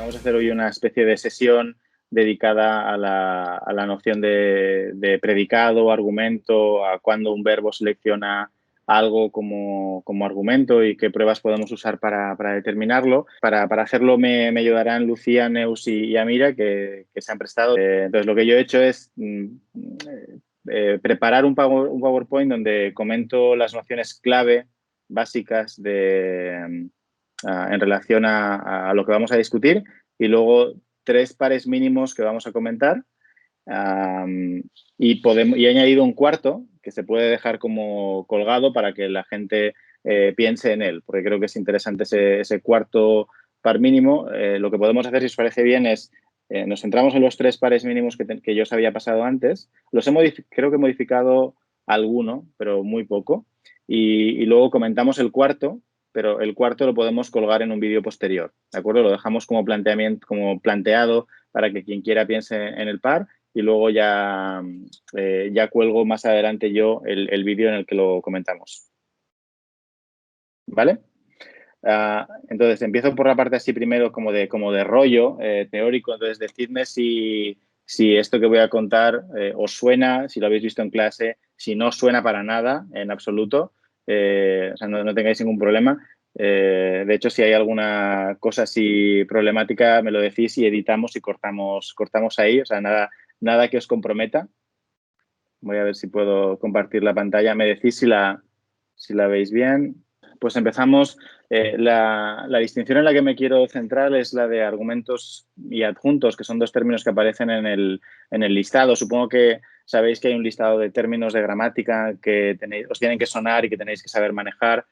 Vamos a hacer hoy una especie de sesión dedicada a la noción de predicado, argumento, a cuándo un verbo selecciona algo como argumento y qué pruebas podemos usar para determinarlo. Para hacerlo me ayudarán Lucía, Neus y Amira, que se han prestado. Entonces, lo que yo he hecho es preparar un PowerPoint donde comento las nociones clave básicas en relación a lo que vamos a discutir y luego 3 pares mínimos que vamos a comentar y he añadido un cuarto que se puede dejar como colgado para que la gente piense en él, porque creo que es interesante ese cuarto par mínimo. Lo que podemos hacer, si os parece bien, es nos centramos en los 3 pares mínimos que yo os había pasado antes. Creo que he modificado alguno, pero muy poco. Y luego comentamos el cuarto, pero el cuarto lo podemos colgar en un vídeo posterior, ¿de acuerdo? Lo dejamos como planteado para que quien quiera piense en el par y luego ya cuelgo más adelante yo el vídeo en el que lo comentamos. ¿Vale? Entonces, empiezo por la parte así primero como de rollo teórico. Entonces, decidme si esto que voy a contar os suena, si lo habéis visto en clase, si no suena para nada, en absoluto. O sea, no tengáis ningún problema. De hecho, si hay alguna cosa así problemática, me lo decís y editamos y cortamos ahí. O sea, nada que os comprometa. Voy a ver si puedo compartir la pantalla. Me decís si la veis bien. Pues empezamos. La distinción en la que me quiero centrar es la de argumentos y adjuntos, que son 2 términos que aparecen en el listado. Supongo que sabéis que hay un listado de términos de gramática que os tienen que sonar y que tenéis que saber manejar.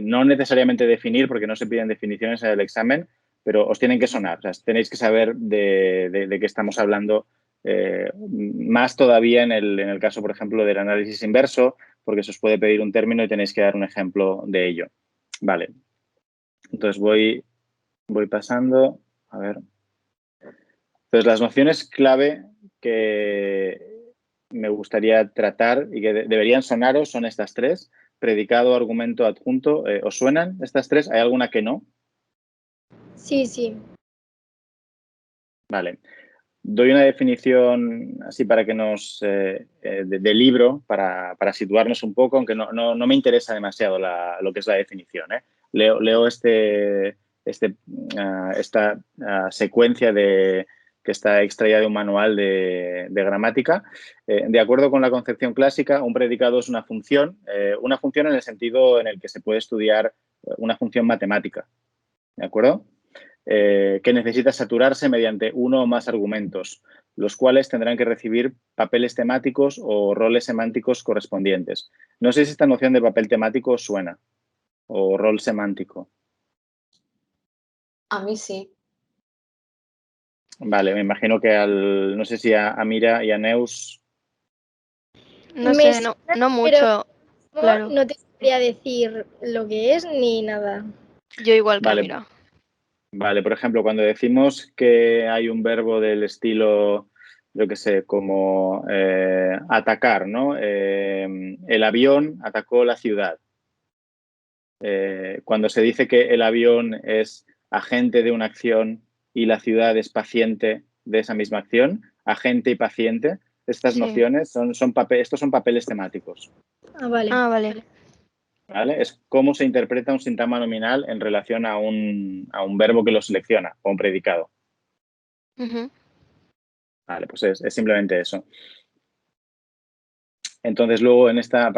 No necesariamente definir, porque no se piden definiciones en el examen, pero os tienen que sonar. O sea, tenéis que saber de qué estamos hablando. Más todavía en el caso, por ejemplo, del análisis inverso, porque se os puede pedir un término y tenéis que dar un ejemplo de ello. Vale. Entonces voy pasando. A ver. Entonces, las nociones clave que me gustaría tratar y que deberían sonaros son estas 3. Predicado, argumento, adjunto. ¿Os suenan estas 3? ¿Hay alguna que no? Sí, sí. Vale. Doy una definición así para que de libro, para situarnos un poco, aunque no me interesa demasiado lo que es la definición. Leo esta secuencia que está extraída de un manual de gramática. De acuerdo con la concepción clásica, un predicado es una función en el sentido en el que se puede estudiar una función matemática. ¿De acuerdo? Que necesita saturarse mediante uno o más argumentos, los cuales tendrán que recibir papeles temáticos o roles semánticos correspondientes. No sé si esta noción de papel temático os suena, o rol semántico. A mí sí. Vale, me imagino que no sé si a Mira y a Neus. No sé, no mucho, pero claro. No te sabría decir lo que es ni nada. Yo igual que Vale. Mira. Vale, por ejemplo, cuando decimos que hay un verbo del estilo, yo qué sé, como atacar, ¿no? El avión atacó la ciudad. Cuando se dice que el avión es agente de una acción y la ciudad es paciente de esa misma acción, agente y paciente, estas nociones estos son papeles temáticos. Ah, vale. ¿Vale? Es cómo se interpreta un sintagma nominal en relación a un verbo que lo selecciona, o un predicado. Vale, pues es simplemente eso. Entonces, luego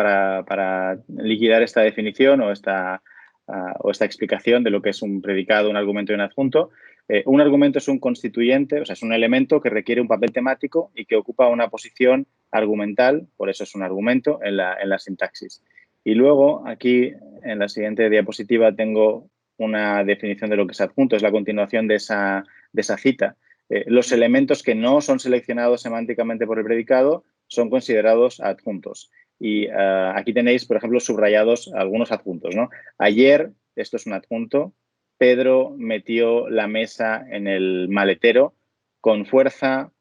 para liquidar esta definición o esta explicación de lo que es un predicado, un argumento y un adjunto, un argumento es un constituyente, o sea, es un elemento que requiere un papel temático y que ocupa una posición argumental, por eso es un argumento en la sintaxis. Y luego, aquí, en la siguiente diapositiva, tengo una definición de lo que es adjunto, es la continuación de esa cita. Los elementos que no son seleccionados semánticamente por el predicado son considerados adjuntos. Y aquí tenéis, por ejemplo, subrayados algunos adjuntos, ¿no? Ayer, esto es un adjunto, Pedro metió la mesa en el maletero con fuerza,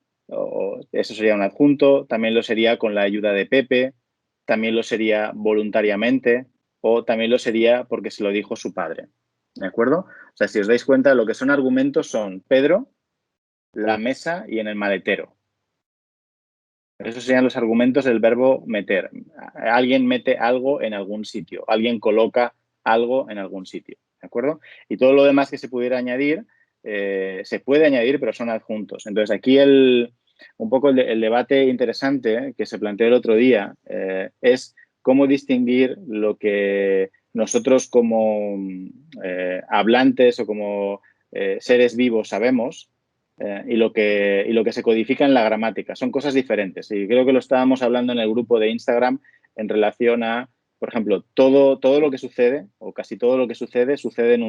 eso sería un adjunto, también lo sería con la ayuda de Pepe, también lo sería voluntariamente o también lo sería porque se lo dijo su padre. ¿De acuerdo? O sea, si os dais cuenta, lo que son argumentos son Pedro, la mesa y en el maletero. Esos serían los argumentos del verbo meter. Alguien mete algo en algún sitio. Alguien coloca algo en algún sitio. ¿De acuerdo? Y todo lo demás que se pudiera añadir, se puede añadir, pero son adjuntos. Entonces, aquí un poco el debate interesante que se planteó el otro día es cómo distinguir lo que nosotros como hablantes o como seres vivos sabemos y lo que se codifica en la gramática. Son cosas diferentes. Y creo que lo estábamos hablando en el grupo de Instagram en relación a, por ejemplo, todo lo que sucede, o casi todo lo que sucede en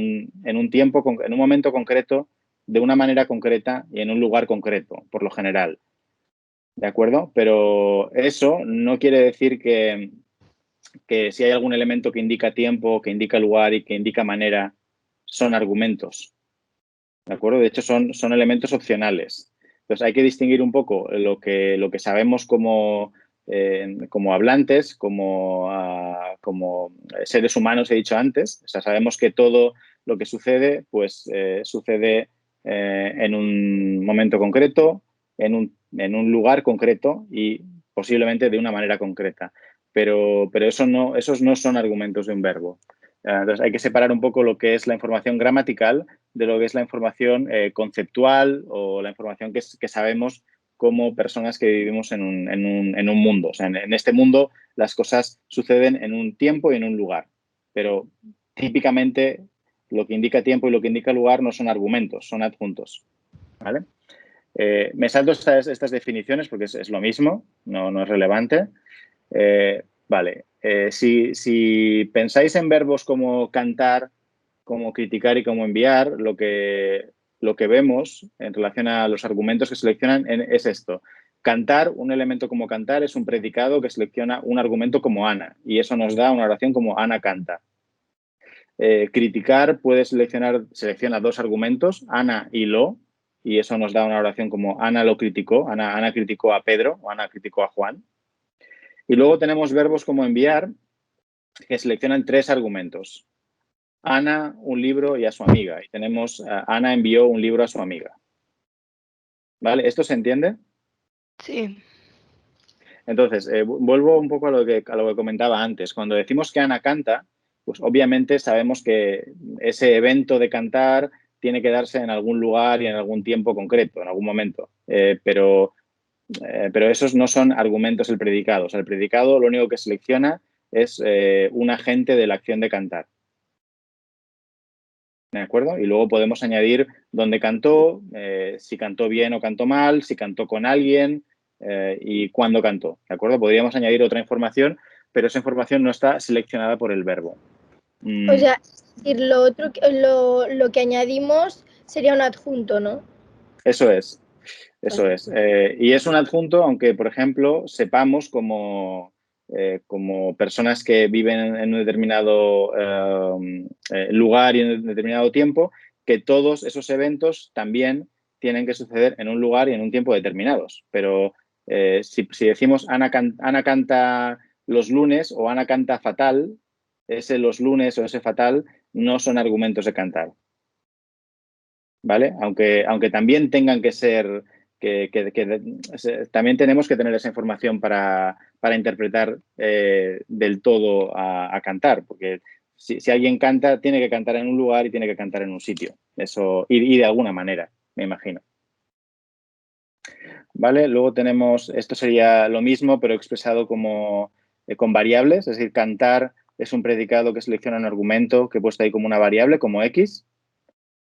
un tiempo, en un momento concreto, de una manera concreta y en un lugar concreto, por lo general. ¿De acuerdo? Pero eso no quiere decir que si hay algún elemento que indica tiempo, que indica lugar y que indica manera, son argumentos. ¿De acuerdo? De hecho, son elementos opcionales. Entonces, hay que distinguir un poco lo que sabemos como hablantes, como seres humanos, he dicho antes. O sea, sabemos que todo lo que sucede, pues sucede en un momento concreto, en un lugar concreto y posiblemente de una manera concreta. Pero esos no son argumentos de un verbo. Entonces, hay que separar un poco lo que es la información gramatical de lo que es la información conceptual o la información que sabemos como personas que vivimos en un mundo. O sea, en este mundo las cosas suceden en un tiempo y en un lugar, pero típicamente lo que indica tiempo y lo que indica lugar no son argumentos, son adjuntos. ¿Vale? Me salto estas definiciones porque es lo mismo, no es relevante. Vale. Si pensáis en verbos como cantar, como criticar y como enviar, lo que vemos en relación a los argumentos que seleccionan es esto. Cantar, un elemento como cantar, es un predicado que selecciona un argumento como Ana y eso nos da una oración como Ana canta. Criticar selecciona dos argumentos, Ana y lo, y eso nos da una oración como Ana lo criticó, Ana criticó a Pedro o Ana criticó a Juan. Y luego tenemos verbos como enviar, que seleccionan tres argumentos. Ana, un libro y a su amiga. Y tenemos, Ana envió un libro a su amiga. ¿Vale? ¿Esto se entiende? Sí. Entonces, vuelvo un poco a lo que comentaba antes. Cuando decimos que Ana canta, pues obviamente sabemos que ese evento de cantar tiene que darse en algún lugar y en algún tiempo concreto, en algún momento. Pero esos no son argumentos del predicado. O sea, el predicado lo único que selecciona es un agente de la acción de cantar. ¿De acuerdo? Y luego podemos añadir dónde cantó, si cantó bien o cantó mal, si cantó con alguien y cuándo cantó. ¿De acuerdo? Podríamos añadir otra información, pero esa información no está seleccionada por el verbo. O sea, lo otro, lo que añadimos sería un adjunto, ¿no? Eso es. Eso es. Y es un adjunto, aunque, por ejemplo, sepamos como personas que viven en un determinado lugar y en un determinado tiempo, que todos esos eventos también tienen que suceder en un lugar y en un tiempo determinados. Pero si decimos Ana canta los lunes o Ana canta fatal, ese los lunes o ese fatal no son argumentos de cantar. ¿Vale? Aunque también tengan que ser... también tenemos que tener esa información para interpretar del todo a cantar, porque si alguien canta, tiene que cantar en un lugar y tiene que cantar en un sitio. Eso, y de alguna manera, me imagino. ¿Vale? Luego tenemos, esto sería lo mismo, pero expresado como con variables, es decir, cantar es un predicado que selecciona un argumento que he puesto ahí como una variable, como X.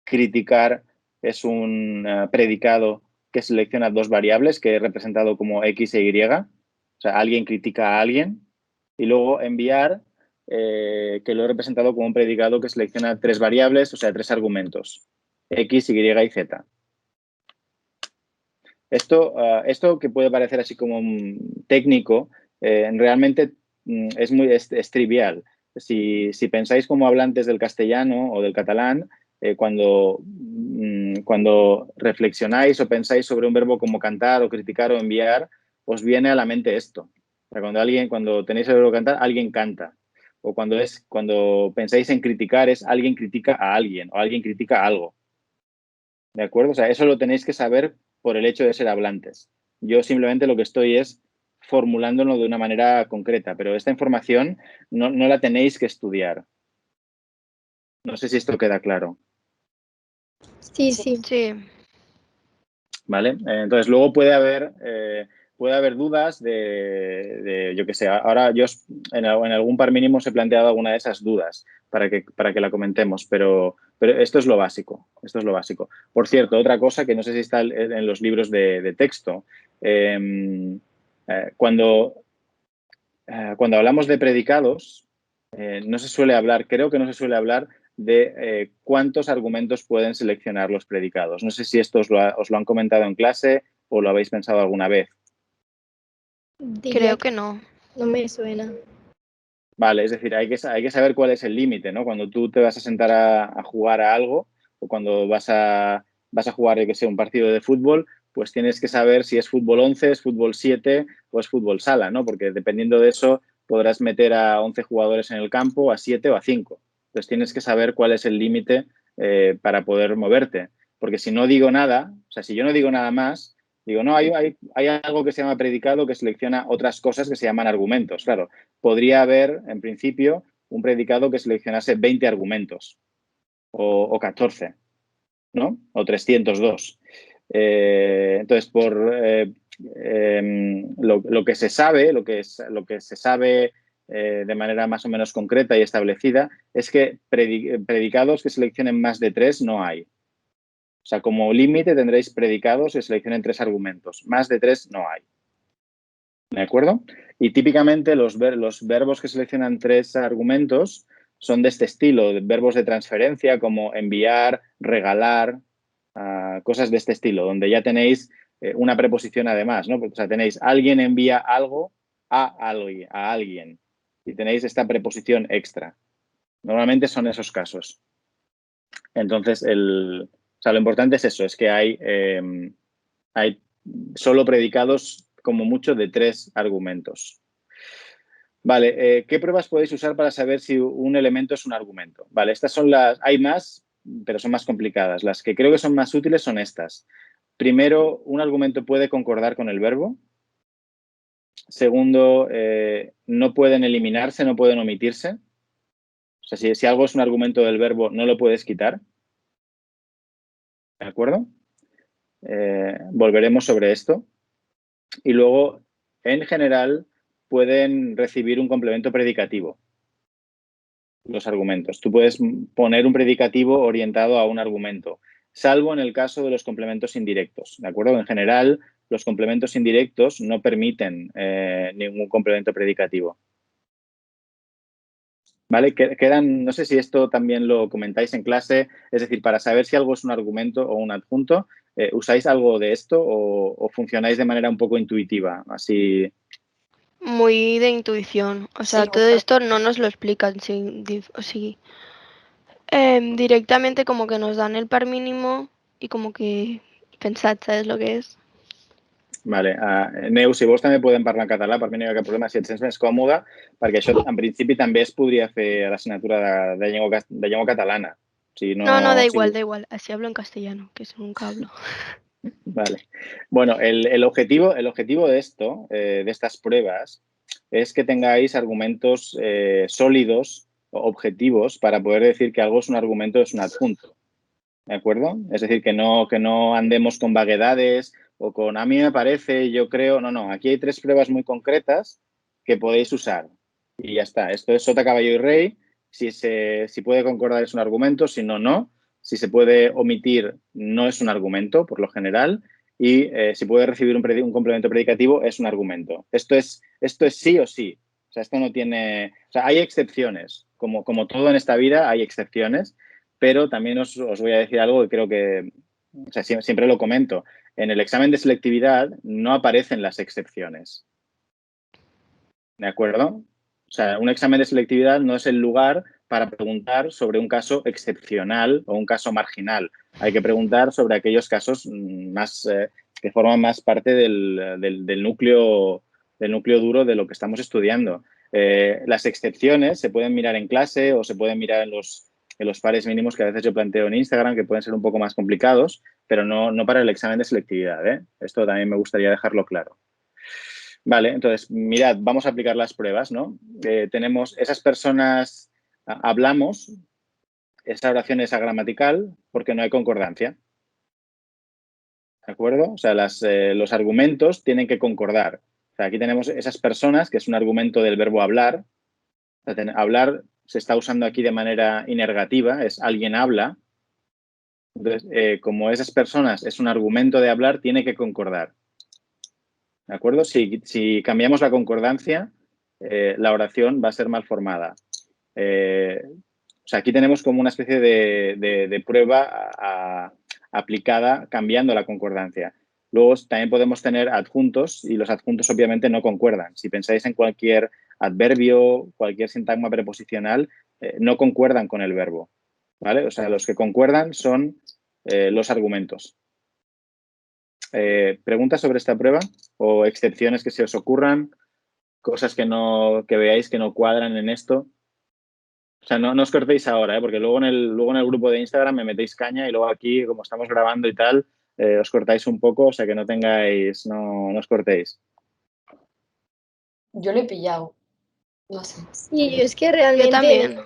Criticar es un predicado que selecciona dos variables que he representado como X e Y. O sea, alguien critica a alguien. Y luego enviar, que lo he representado como un predicado que selecciona tres variables, o sea, tres argumentos. X, Y y Z. Esto que puede parecer así como técnico, realmente es trivial. Si pensáis como hablantes del castellano o del catalán, cuando reflexionáis o pensáis sobre un verbo como cantar o criticar o enviar, os viene a la mente esto. O sea, cuando tenéis el verbo cantar, alguien canta. o cuando pensáis en criticar es alguien critica a alguien o alguien critica algo. ¿De acuerdo? O sea, eso lo tenéis que saber por el hecho de ser hablantes. Yo simplemente lo que estoy es formulándolo de una manera concreta, pero esta información no la tenéis que estudiar. No sé si esto queda claro. Sí. Sí. ¿Vale? Entonces, luego puede haber dudas de yo qué sé, ahora yo en algún par mínimo os he planteado alguna de esas dudas para que la comentemos, pero esto es lo básico, esto es lo básico. Por cierto, otra cosa que no sé si está en los libros de texto, cuando hablamos de predicados, no se suele hablar, creo que no se suele hablar de cuántos argumentos pueden seleccionar los predicados. No sé si esto os lo han comentado en clase o lo habéis pensado alguna vez. Creo que no. No me suena. Vale, es decir, hay que saber cuál es el límite, ¿no? Cuando tú te vas a sentar a jugar a algo o cuando vas a jugar, yo que sé, un partido de fútbol, pues tienes que saber si es fútbol 11, es fútbol 7 o es fútbol sala, ¿no? Porque dependiendo de eso podrás meter a 11 jugadores en el campo, a 7 o a 5. Entonces tienes que saber cuál es el límite para poder moverte. Porque si no digo nada, o sea, si yo no digo nada más, digo, no, hay algo que se llama predicado que selecciona otras cosas que se llaman argumentos. Claro, podría haber, en principio, un predicado que seleccionase 20 argumentos o 14, ¿no? O 302. Entonces, lo que se sabe, lo que se sabe de manera más o menos concreta y establecida es que predicados que seleccionen más de 3 no hay. O sea, como límite tendréis predicados que seleccionen 3 argumentos. Más de 3 no hay. ¿De acuerdo? Y típicamente los verbos que seleccionan 3 argumentos son de este estilo, verbos de transferencia como enviar, regalar, cosas de este estilo, donde ya tenéis una preposición además, ¿no? O sea, tenéis alguien envía algo a alguien y tenéis esta preposición extra. Normalmente son esos casos. Entonces, o sea, lo importante es eso, es que hay solo predicados como mucho de 3 argumentos. Vale, ¿qué pruebas podéis usar para saber si un elemento es un argumento? Vale, estas son hay más, pero son más complicadas. Las que creo que son más útiles son estas. Primero, un argumento puede concordar con el verbo. Segundo, no pueden eliminarse, no pueden omitirse. O sea, si algo es un argumento del verbo, no lo puedes quitar. ¿De acuerdo? Volveremos sobre esto. Y luego, en general, pueden recibir un complemento predicativo, los argumentos. Tú puedes poner un predicativo orientado a un argumento, salvo en el caso de los complementos indirectos, ¿de acuerdo? En general, los complementos indirectos no permiten ningún complemento predicativo. ¿Vale? No sé si esto también lo comentáis en clase, es decir, para saber si algo es un argumento o un adjunto, ¿usáis algo de esto o funcionáis de manera un poco intuitiva? Así. Muy de intuición. O sea, todo esto no nos lo explican. Directamente como que nos dan el par mínimo y como que pensad, ¿sabes lo que es? Vale, Neus, si vos també podem parlar en català, per mi no hi ha cap problema, si et sents més còmode, perquè això en principi també es podria fer a l'assignatura de llengua catalana. Si no, da igual, así hablo en castellano, que es nunca hablo. Vale. Bueno, el objetivo de esto, de estas pruebas, es que tengáis argumentos sólidos, objetivos, para poder decir que algo es un argumento, es un adjunto. ¿De acuerdo? Es decir, que no andemos con vaguedades o con a mí me parece, yo creo. No. Aquí hay 3 pruebas muy concretas que podéis usar. Y ya está. Esto es sota, caballo y rey. Si puede concordar es un argumento, si no, no. Si se puede omitir, no es un argumento, por lo general. Y si puede recibir un complemento predicativo, es un argumento. Esto es sí o sí. O sea, esto no tiene. O sea, hay excepciones. Como todo en esta vida, hay excepciones. Pero también os voy a decir algo que creo que, o sea, siempre lo comento. En el examen de selectividad no aparecen las excepciones. ¿De acuerdo? O sea, un examen de selectividad no es el lugar para preguntar sobre un caso excepcional o un caso marginal. Hay que preguntar sobre aquellos casos más que forman más parte del núcleo duro de lo que estamos estudiando. Las excepciones se pueden mirar en clase o se pueden mirar en los pares mínimos que a veces yo planteo en Instagram, que pueden ser un poco más complicados, pero no para el examen de selectividad, ¿eh? Esto también me gustaría dejarlo claro. Vale, entonces, mirad, vamos a aplicar las pruebas, ¿no? Tenemos esas personas, hablamos, esa oración es agramatical porque no hay concordancia. ¿De acuerdo? O sea, los argumentos tienen que concordar. O sea, aquí tenemos esas personas, que es un argumento del verbo hablar. O sea, hablar se está usando aquí de manera inergativa, es alguien habla. Entonces, como esas personas es un argumento de hablar, tiene que concordar. ¿De acuerdo? Si cambiamos la concordancia, la oración va a ser mal formada. O sea, aquí tenemos como una especie de prueba aplicada cambiando la concordancia. Luego también podemos tener adjuntos y los adjuntos obviamente no concuerdan. Si pensáis en cualquier adverbio, cualquier sintagma preposicional, no concuerdan con el verbo, ¿vale? O sea, los que concuerdan son los argumentos. ¿Preguntas sobre esta prueba o excepciones que se os ocurran? Cosas que veáis que no cuadran en esto. O sea, no os cortéis ahora, porque luego en el grupo de Instagram me metéis caña y luego aquí, como estamos grabando y tal, os cortáis un poco, o sea que no os cortéis. Yo lo he pillado. No sé. Sí, es que Yo realmente también.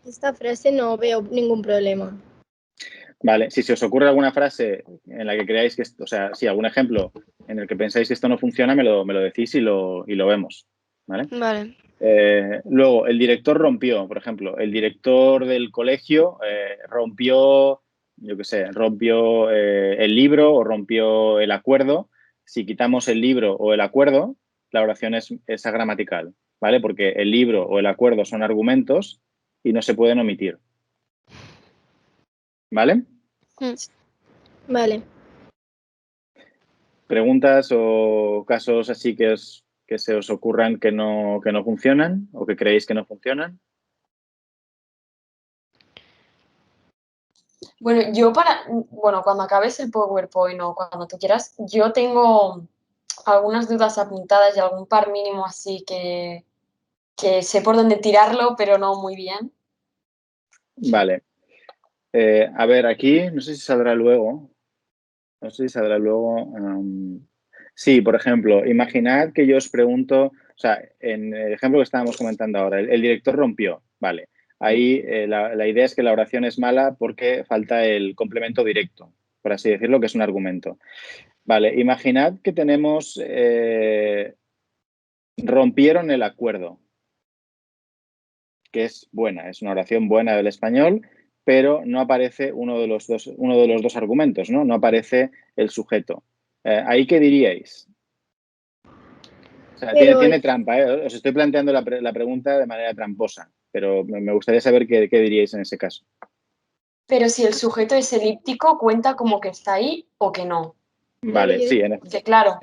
esta frase no veo ningún problema. Vale, si se os ocurre alguna frase en la que creáis que, o sea, si algún ejemplo en el que pensáis que esto no funciona, me lo decís y lo vemos, ¿vale? Vale. Luego, el director rompió, por ejemplo, el director del colegio rompió, yo qué sé, rompió el libro o rompió el acuerdo. Si quitamos el libro o el acuerdo, la oración es agramatical, ¿vale? Porque el libro o el acuerdo son argumentos y no se pueden omitir. ¿Vale? Vale. ¿Preguntas o casos así que se os ocurran que no funcionan o que creéis que no funcionan? Bueno, cuando acabes el PowerPoint o cuando tú quieras, yo tengo algunas dudas apuntadas y algún par mínimo así que sé por dónde tirarlo, pero no muy bien. Vale. A ver, aquí no sé si saldrá luego. No sé si saldrá luego. Sí, por ejemplo, imaginad que yo os pregunto, o sea, en el ejemplo que estábamos comentando ahora, el director rompió, vale. Ahí la idea es que la oración es mala porque falta el complemento directo, por así decirlo, que es un argumento. Vale, imaginad que tenemos rompieron el acuerdo, que es buena, es una oración buena del español, pero no aparece uno de los dos argumentos, ¿no? No aparece el sujeto. ¿Ahí qué diríais? O sea, Pero- tiene trampa, ¿eh? Os estoy planteando la pregunta de manera tramposa, pero me gustaría saber qué diríais en ese caso. Pero si el sujeto es elíptico, ¿cuenta como que está ahí o que no? Vale, yo- sí, en efecto. Que claro,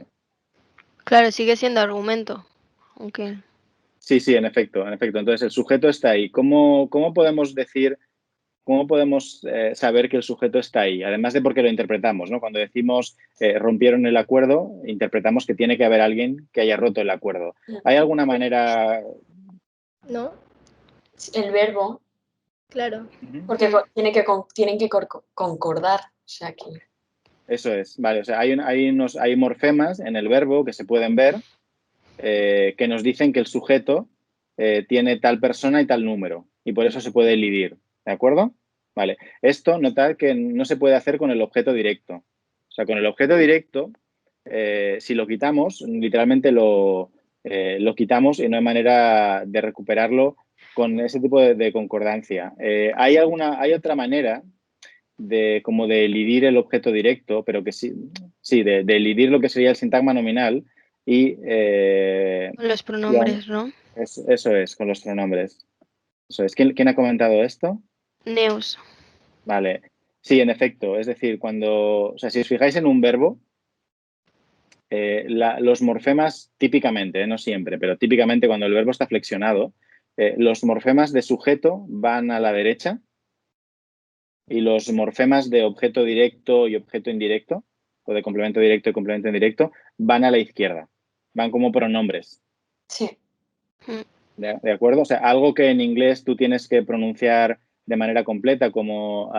Claro, sigue siendo argumento. Aunque. Sí, en efecto. Entonces, el sujeto está ahí. ¿Cómo podemos decir, cómo podemos saber que el sujeto está ahí? Además de porque lo interpretamos, ¿no? Cuando decimos rompieron el acuerdo, interpretamos que tiene que haber alguien que haya roto el acuerdo. ¿Hay alguna manera? ¿No? el verbo, Claro. porque tienen que concordar. O sea que. Eso es, vale. O sea, hay morfemas en el verbo que se pueden ver que nos dicen que el sujeto tiene tal persona y tal número y por eso se puede elidir, ¿de acuerdo? Vale. Esto, notad que no se puede hacer con el objeto directo. O sea, con el objeto directo, si lo quitamos, literalmente lo quitamos y no hay manera de recuperarlo con ese tipo de concordancia. Hay otra manera como de elidir el objeto directo, pero que sí, de elidir lo que sería el sintagma nominal y Los pronombres, ¿no? eso es, con los pronombres. Eso es. ¿Quién ha comentado esto? Neus. Vale. Sí, en efecto. Es decir, o sea, si os fijáis en un verbo, los morfemas típicamente, no siempre, pero típicamente cuando el verbo está flexionado, los morfemas de sujeto van a la derecha y los morfemas de objeto directo y objeto indirecto, o de complemento directo y complemento indirecto, van a la izquierda. Van como pronombres. Sí. ¿De acuerdo? O sea, algo que en inglés tú tienes que pronunciar de manera completa, como,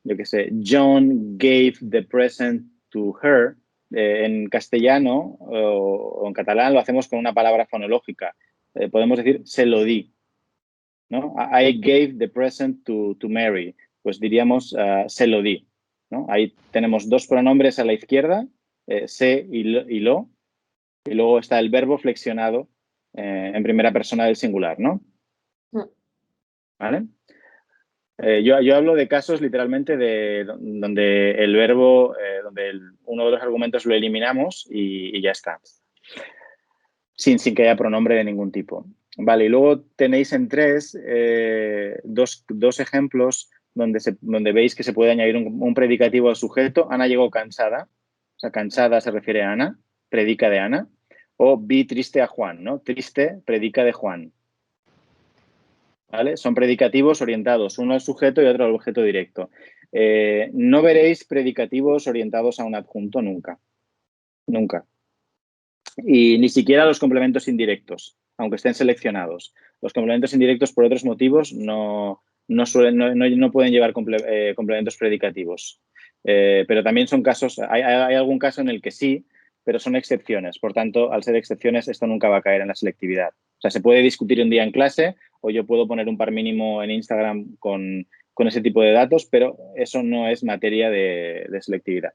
yo qué sé, John gave the present to her. En castellano o en catalán lo hacemos con una palabra fonológica. Podemos decir se lo di, ¿no? I gave the present to Mary. Pues diríamos se lo di, ¿no? Ahí tenemos dos pronombres a la izquierda, se y lo, y luego está el verbo flexionado en primera persona del singular, ¿no? ¿Vale? Yo hablo de casos literalmente donde el verbo, donde uno de los argumentos lo eliminamos y ya está. Sin que haya pronombre de ningún tipo. Vale, y luego tenéis en 3 dos ejemplos donde veis que se puede añadir un predicativo al sujeto. Ana llegó cansada. O sea, cansada se refiere a Ana, predica de Ana. O vi triste a Juan, ¿no? Triste, predica de Juan. ¿Vale? Son predicativos orientados uno al sujeto y otro al objeto directo. No veréis predicativos orientados a un adjunto nunca. Nunca. Y ni siquiera los complementos indirectos, aunque estén seleccionados. Los complementos indirectos, por otros motivos, no pueden llevar complementos predicativos. Pero también son casos, hay algún caso en el que sí, pero son excepciones. Por tanto, al ser excepciones, esto nunca va a caer en la selectividad. O sea, se puede discutir un día en clase o yo puedo poner un par mínimo en Instagram con ese tipo de datos, pero eso no es materia de selectividad.